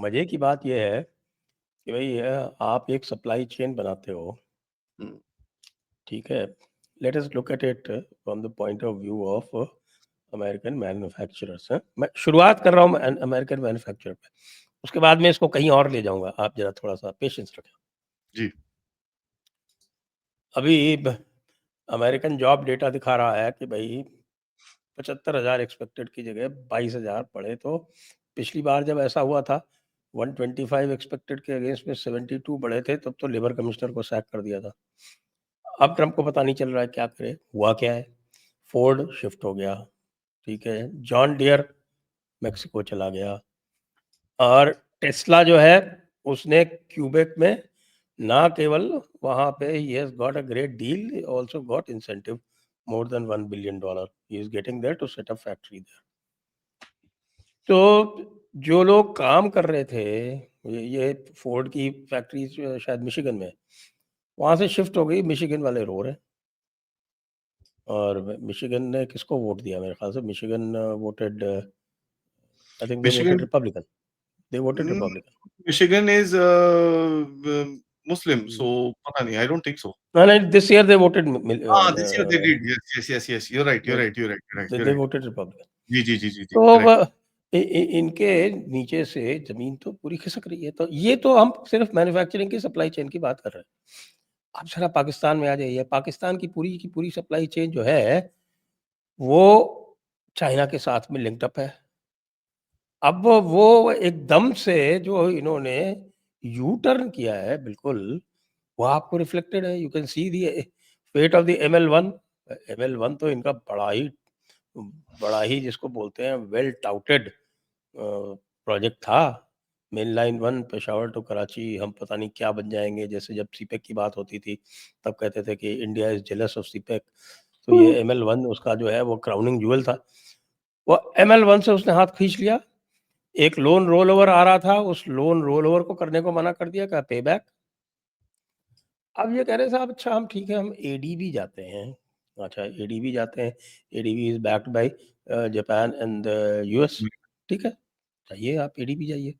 मजे की बात यह है कि भाई आप एक सप्लाई चेन बनाते हो, हम्म, ठीक है। Let us look at it from the point of view of American manufacturers. मैं शुरुआत कर रहा हूँ अमेरिकन मैन्युफैक्चरर पे, उसके बाद में इसको कहीं और ले जाऊंगा। आप जरा थोड़ा सा पेशेंस रखें। जी अभी अमेरिकन जॉब डेटा दिखा रहा है कि भाई 75,000 एक्सपेक्टेड की जगह 22,000 पड़े। तो पिछली बार जब ऐसा हुआ था 125 एक्सपेक्टेड के अगेंस्ट में 72 बढ़े थे, तब तो लेबर कमिश्नर को सैक कर दिया था। अब ट्रम्प को पता नहीं चल रहा है क्या करे। हुआ क्या है, फोर्ड शिफ्ट हो गया, ठीक है। जॉन डियर मेक्सिको चला गया, और टेस्ला जो है उसने क्यूबेक में ना केवल वहां पे he has got a great deal, also got incentive more than $1 billion. He is getting there to set up factory there. तो जो लोग काम कर रहे थे, ये फोर्ड की फैक्ट्री शायद मिशिगन में, वहां से शिफ्ट हो गई। मिशिगन वाले रो रहे हैं। और मिशिगन ने किसको वोट दिया? मेरे ख्याल से Michigan voted, I think they voted Michigan Republican. They voted Republican. Michigan is Muslim so पता नहीं आई डोंट थिंक सो नहीं, this year they voted, this year they did yes you right you right you right you they right voted Republican. जी जी जी जी जी तो correct इनके नीचे से जमीन तो पूरी खिसक रही है। तो ये तो हम सिर्फ मैन्युफैक्चरिंग की सप्लाई चेन की बात कर रहे हैं। आप जरा पाकिस्तान में आ जाइए। पाकिस्तान की पूरी सप्लाई चेन जो है वो चाइना के साथ में लिंक्ड अप है। अब वो एकदम से जो इन्होंने यू टर्न किया है, बिल्कुल वो आपको रिफ्लेक्टेड है। You can see the fate of the ML1। ML1 तो इनका बड़ा ही जिसको बोलते हैं वेल टाउटेड प्रोजेक्ट था। Main line 1 Peshawar to Karachi, हम पता नहीं क्या बन जाएंगे। जैसे जब सीपेक की बात होती थी तब कहते थे कि India is jealous of CPEC. तो ये ML1 उसका जो है वो क्राउनिंग ज्वेल था। वो ML1 से उसने हाथ खींच लिया। एक लोन रोल ओवर आ रहा था, उस लोन रोल ओवर को करने को मना कर दिया, कहा पे बैक। अब ये कह रहे साहब अच्छा हम ठीक है, हम एडीबी जाते हैं। अच्छा एडीबी जाते हैं, ADB is backed by Japan and US, ठीक है, जाइए आप एडीबी जाइए।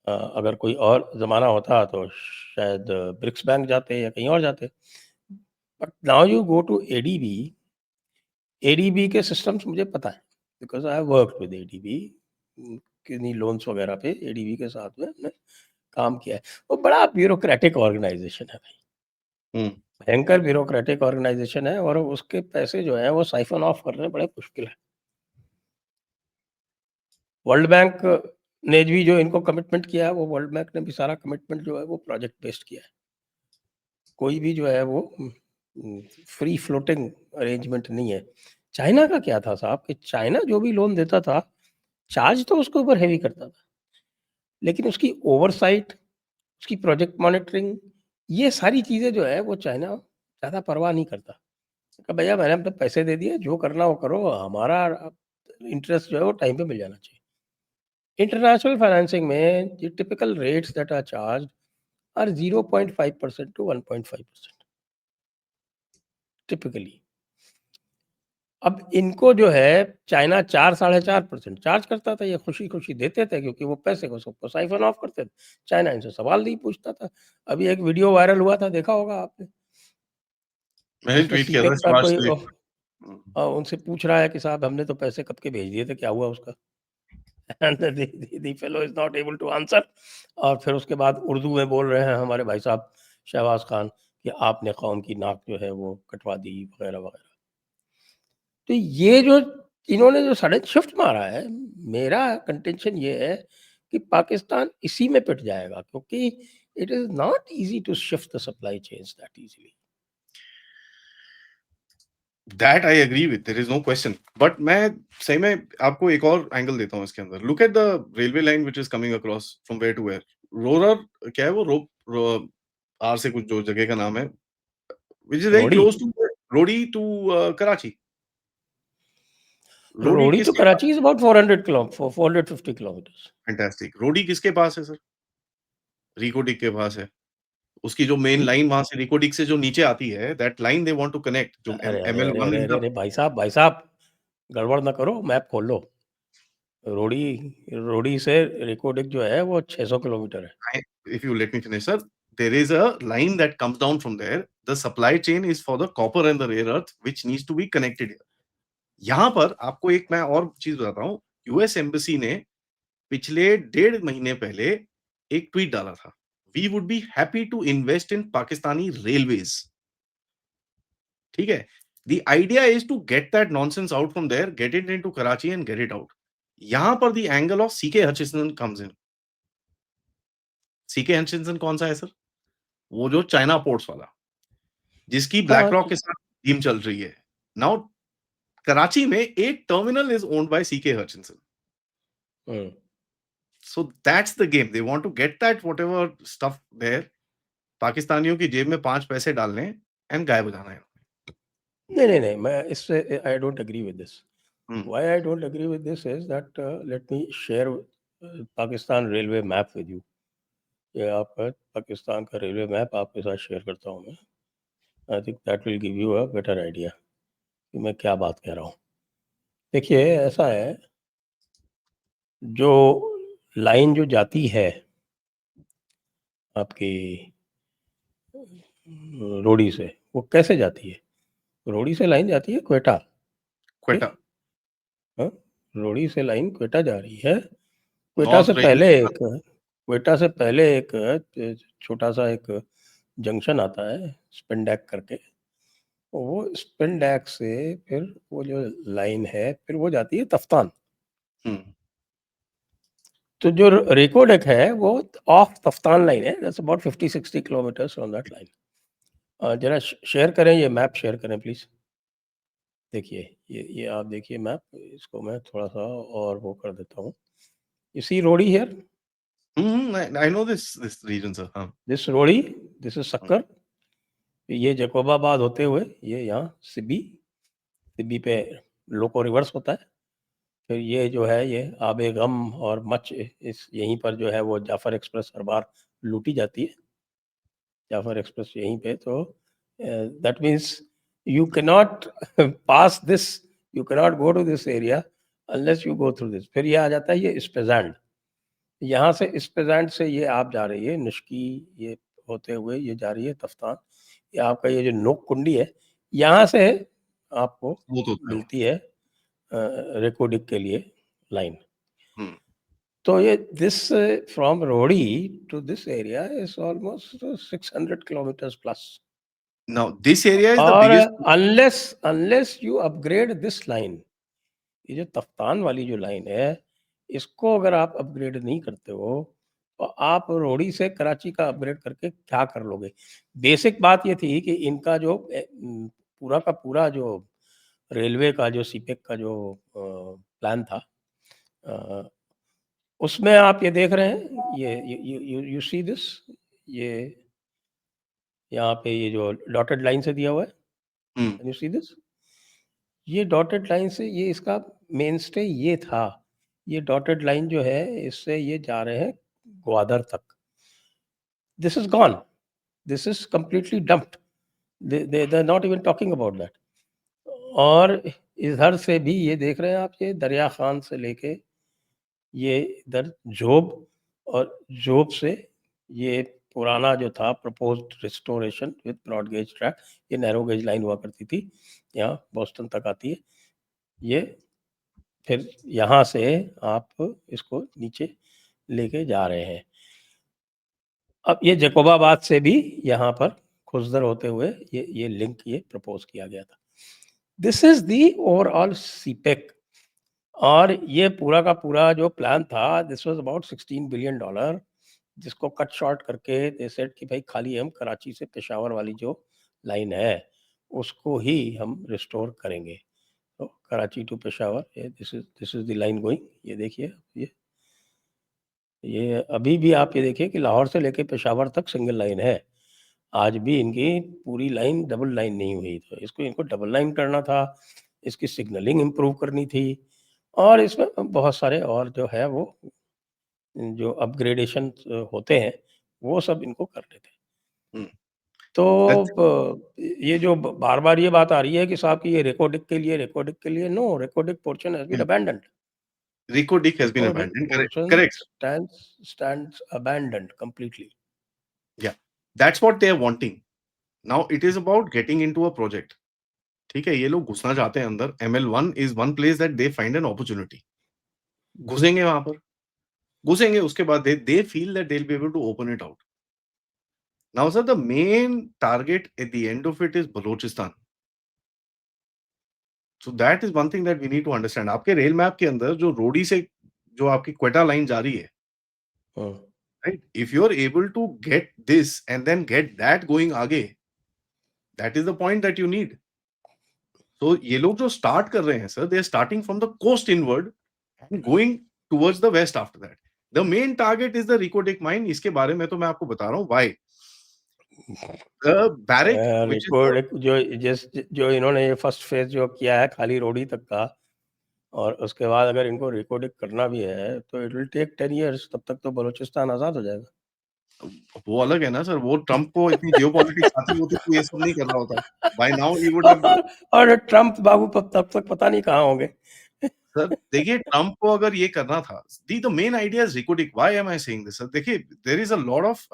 अगर कोई और ज़माना होता तो शायद ब्रिक्स बैंक जाते या कहीं और जाते। But now you go to ADB. ADB के सिस्टम्स मुझे पता है, because I have worked with ADB. किन्हीं लोन्स वगैरह पे एडीबी के साथ में हमने काम किया है। वो बड़ा ब्यूरोक्रेटिक ऑर्गेनाइजेशन है भाई, हम्म भयंकर ब्यूरोक्रेटिक ऑर्गेनाइजेशन है। और उसके पैसे जो हैं वो साइफन ऑफ करने बड़े मुश्किल है। वर्ल्ड बैंक ने भी जो इनको कमिटमेंट किया है, वो वर्ल्ड बैंक ने भी सारा कमिटमेंट जो है वो प्रोजेक्ट बेस्ड किया है। कोई भी जो है वो फ्री फ्लोटिंग अरेंजमेंट नहीं है। चाइना का क्या था साहब कि चाइना जो भी लोन देता था, चार्ज तो उसके ऊपर हैवी करता था, लेकिन उसकी ओवरसाइट, उसकी प्रोजेक्ट मॉनिटरिंग, ये सारी चीज़ें जो है वो चाइना ज़्यादा परवाह नहीं करता। कि भैया मैंने अब तो पैसे दे दिए, जो करना हो करो, हमारा इंटरेस्ट जो है वो टाइम पे मिल जाना चाहिए। इंटरनेशनल फाइनेंसिंग में ये typical rates that are charged are 0.5% to 1.5% typically. अब इनको जो है चाइना 4-4.5% चार्ज करता था। ये खुशी खुशी देते थे क्योंकि वो पैसे को सबको साइफन ऑफ करते थे। चाइना इनसे सवाल नहीं पूछता था। अभी एक वीडियो वायरल हुआ था, देखा होगा आपने, मैंने जिसमें ट्वीट किया था सीपेक का शिवाश कोई ने उनसे पूछ रहा है कि साहब हमने तो पैसे कब के भेज दिए थे, क्या हुआ उसका? And the fellow is not able to answer. और फिर उसके बाद उर्दू में बोल रहे हैं हमारे भाई साहब शहबाज खान कि आपने कौम की नाक जो है वो कटवा दी, वगैरह वगैरह। तो ये जो इन्होंने जो सडन शिफ्ट मारा है, मेरा कंटेंशन ये है कि पाकिस्तान इसी में पिट जाएगा, क्योंकि it is not easy to shift the supply chains that easily. That I agree with there is no question but मैं सही में आपको एक और एंगल देता हूँ इसके अंदर look at the railway line which is coming across from where to where रोरर क्या है वो आर से कुछ जो जगह का नाम है which is very Rohri, close to Rohri to Karachi Rohri Rohri to किसके पास Karachi is about 450 kilometres. Fantastic Rohri किसके पास है सर रिकोडिक के पास है उसकी जो मेन लाइन वहां से रिकोडिक से जो नीचे आती है that line they want to connect जो अरे अरे एमएल अरे 1 अरे इन अरे द अरे भाई साहब, गड़बड़ ना करो, मैप खोल लो। रोड़ी से रेकोडिक जो है वो 600 किलोमीटर है। If you let me finish, sir, there is a line that comes down from there. The supply chain is for the copper and the rare earth, which needs to be connected here. यहाँ पर आपको एक मैं और चीज बताता हूँ, US embassy ने पिछले 1.5 महीने पहले एक ट्वीट डाला था, we would be happy to invest in Pakistani railways. ठीक है, the idea is to get that nonsense out from there, get it into Karachi and get it out. यहां पर the angle of CK Hutchison comes in. CK Hutchison कौन सा है sir? वो जो China ports वाला, जिसकी ब्लैक हाँ, रॉक के साथ टीम चल रही है। नाउ कराची में एक terminal is owned by CK Hutchison. Hmm. So that's the game. They want to get that whatever stuff there. पाकिस्तानियों की जेब में 5 पैसे डालने एंड गायब हो जाना है। नहीं, मैं इससे I don't agree with this. Hmm, why I don't agree with this is that let me share Pakistan railway map with you. ये आपका पाकिस्तान का रेलवे मैप आपके साथ शेयर करता हूँ मैं। आई think that will give you a better idea कि मैं क्या बात कह रहा हूँ। देखिए, ऐसा है, जो लाइन जो जाती है आपकी रोड़ी से, वो कैसे जाती है? रोड़ी से लाइन जाती है क्वेटा, ओके? क्वेटा, हाँ, रोड़ी से लाइन क्वेटा जा रही है। North range. क्वेटा से पहले एक छोटा-सा एक जंक्शन आता है, स्पिंडैक करके। वो स्पिंडैक से फिर वो जो लाइन है, फिर वो जाती है तफ्तान। हुँ, तो जो रेकोडेक है, वो ऑफ तफ्तान लाइन है। That's about 50-60 kilometres on that line. ज़रा शेयर करें, ये मैप शेयर करें प्लीज़। देखिए, ये आप देखिए मैप, इसको मैं थोड़ा-सा और वो कर देता हूँ। You see Rohri here? Hmm, I know this region sir. हाँ, this Rohri, this is hmm, Sukkur. ये जैकोबाबाद होते हुए ये यहाँ सिब्बी, सिब्बी पे लोको रिवर्स होता है। फिर ये जो है ये आबे गम और मच, इस यहीं पर जो है वो जाफ़र एक्सप्रेस हर बार लूटी जाती है। जाफ़र एक्सप्रेस यहीं पे, तो that means you can not pass this, you can not go to this area unless you go through this. फिर ये आ जाता है ये स्पेज़ैंड। यहाँ से स्पेज़ैंड से ये आप जा रही है निश्की, ये होते हुए ये जा रही है तफ्तान। ये आपका ये जो नोक कुंडी है, यहाँ से आपको वो तो होता है वो। मिलती है रेकोडिक के लिए लाइन। हुँ, तो ये this from Rohri to this area is almost 600 kilometres plus. Now this area is the और biggest. Unless unless you upgrade this line, ये जो तफ्तान वाली जो लाइन है, इसको अगर आप अपग्रेड नहीं करते हो, तो आप रोहड़ी से कराची का अपग्रेड करके क्या कर लोगे? बेसिक बात ये थी कि इनका जो पूरा का पूरा जो रेलवे का जो सीपेक का जो प्लान था, अ, उसमें आप ये देख रहे हैं, ये यू सी दिस, ये यहाँ पे ये जो डॉटेड लाइन से दिया हुआ है, हुँ, कैन यू सी दिस? ये डॉटेड लाइन से ये इसका मेनस्टे ये था। ये डॉटेड लाइन जो है, इससे ये जा रहे हैं ग्वादर तक। This is gone, this is completely dumped. They are not even talking about that. और इधर से भी ये देख रहे हैं आप, ये दरिया खान से लेके ये इधर जोब, और जोब से ये पुराना जो था proposed restoration with broad gauge track, ये नैरो गेज लाइन हुआ करती थी, यहाँ बोस्टन तक आती है। ये फिर यहाँ से आप इसको नीचे लेके जा रहे हैं। अब ये जैकोबाबाद से भी यहाँ पर खुसदर होते हुए ये लिंक ये प्रपोज किया गया था। This is the overall CPEC. और ये पूरा का पूरा जो प्लान था, दिस वाज़ अबाउट $16 बिलियन, जिसको कट शॉर्ट करके दे सेड कि भाई खाली हम कराची से पेशावर वाली जो लाइन है, उसको ही हम रिस्टोर करेंगे। तो कराची टू पेशावर, ये this is the line going. ये देखिए, ये अभी भी आप ये देखिए कि लाहौर से लेके पेशावर तक सिंगल लाइन है। आज भी इनकी पूरी लाइन डबल लाइन नहीं हुई, तो इनको डबल लाइन करना था, इसकी सिग्नलिंग इम्प्रूव करनी थी, और इसमें बहुत सारे और जो है वो जो अपग्रेडेशन होते हैं, वो सब इनको करने थे। हुँ, तो दैट्स ये जो बार-बार ये बात आ रही है कि साहब कि ये रेकोडिक के लिए, no, Reko Diq portion has been um, abandoned. Rico Dick has been Rico Dick abandoned. Correct. portion Correct. stands abandoned completely. Yeah, that's what they are wanting. Now it is about getting into a project. ठीक है, ये लोग घुसना चाहते हैं अंदर. ML1 is one place that they find an opportunity. घुसेंगे वहां पर, घुसेंगे, उसके बाद they feel that they'll be able to open it out. Now, sir, the main target at the end of it is Balochistan. So that is one thing that we need to understand. आपके rail map के अंदर जो रोडी से जो आपकी Quetta line जा रही है, हाँ, right? If you are able to get this and then get that going आगे, that is the point that you need. So ये लोग जो start कर रहे हैं, sir, they are starting from the coast inward and going towards the west after that. The main target is the Reko Diq mine. इसके बारे में तो मैं आपको बता रहा हूँ. Why? The barrack, which is record जो इन्होंने ये फर्स्ट फेज जो किया है खाली रोडी तक का, और उसके बाद अगर इनको रिकॉर्डिंग करना भी है तो इट विल टेक 10 इयर्स, तब तक तो बलूचिस्तान आजाद हो जाएगा. वो अलग है ना सर. वो ट्रम्प को इतनी जियोपॉलिटिक्स आती होती तो ये सब नहीं कर रहा होता. By now he would have. और ट्रम्प बाबू तब तक पता नहीं कहाँ होंगे. सर देखिए, ट्रम्प को अगर ये करना था, the main idea is Reko Diq. Why am I saying this? Sir देखिए, there is a lot of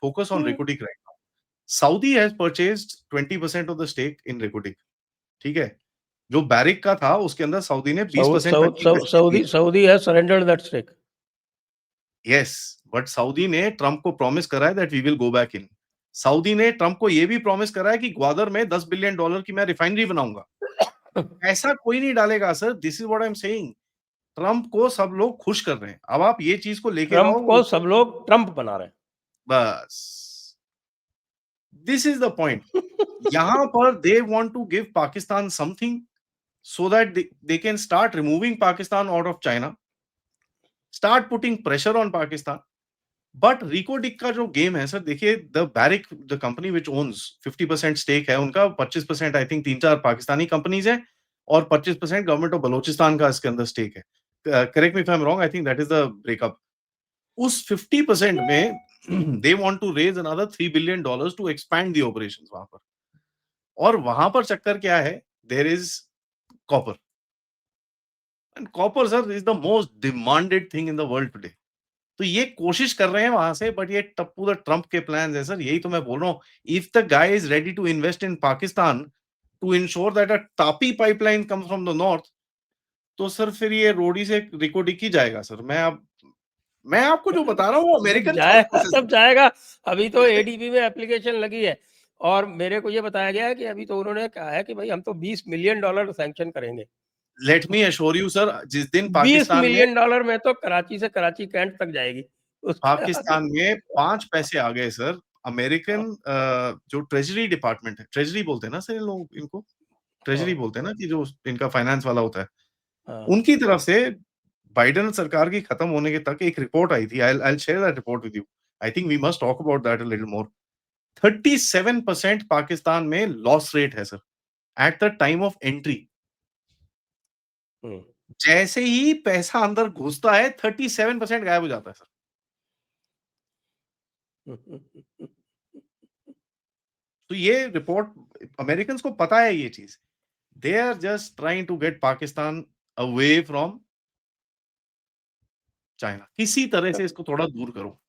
focus on Reko Diq right now. Saudi has purchased 20% of the stake in Reko Diq. ठीक है, जो baric का था उसके अंदर Saudi ने 20% का stake इसलिए दिया. Saudi has surrendered that stake. Yes, but Saudi ने ट्रम्प को प्रॉमिस करा है that we will go back in. Saudi ने ट्रम्प को ये भी प्रॉमिस करा है कि ग्वादर में $10 बिलियन की मैं रिफाइनरी बनाऊंगा. ऐसा कोई नहीं डालेगा sir. This is what I am saying. Trump को सब लोग खुश कर रहे हैं. अब आप ये चीज को लेके ट्रम्प जाओ. को सब लोग ट्रम्प बना रहे हैं. बस दिस इज द पॉइंट. यहां पर they want to give Pakistan something so that they can start removing Pakistan out of China, start putting pressure on Pakistan. But Reko Diq का जो गेम है सर, देखिए, the Barrick, the company which owns 50% stake है उनका, 25% I think 3-4 Pakistani companies है और 25% government of Balochistan का इसके अंदर स्टेक है. Correct me if I am wrong, I think that is the breakup. उस 50% में they want to raise another $3 billion to expand the operations वहां पर. और वहां पर चक्कर क्या है? There is copper. And copper sir is the most demanded thing in the world today. तो ये कोशिश कर रहे हैं वहां से, बट ये टप्पू द ट्रम्प के प्लान है सर. यही तो मैं बोल रहा हूँ. If the guy is ready to invest in Pakistan to ensure that a TAPI pipeline comes from the north, तो सर फिर ये रोडी से Reko Diq ही जाएगा सर. मैं आपको जो बता रहा हूँ वो अमेरिकन सब जाएगा. अभी तो एडीबी में एप्लीकेशन लगी है और मेरे को ये बताया गया है कि अभी तो उन्होंने कहा है कि भाई हम तो $20 मिलियन सैंक्शन करेंगे. Let me assure you sir, जिस दिन $20 पाकिस्तान मिलियन में तो कराची से कराची कैंट तक जाएगी. पाकिस्तान में 5 पैसे आ गए सर. अमेरिकन जो ट्रेजरी डिपार्टमेंट है, ट्रेजरी बोलते हैं ना सर लोग इनको, ट्रेजरी बोलते हैं ना, कि जो इनका फाइनेंस वाला होता है, उनकी तरफ से बाइडेन सरकार की खत्म होने के तक एक रिपोर्ट आई थी. I'll share that report with you. I think we must talk about that a little more. 37% Pakistan में लॉस रेट है sir at the time of entry. जैसे ही पैसा अंदर घुसता है 37% गायब हो जाता है सर. तो ये रिपोर्ट, अमेरिकन को पता है ये चीज. They are just trying to get Pakistan away from China. किसी तरह से इसको थोड़ा दूर करो.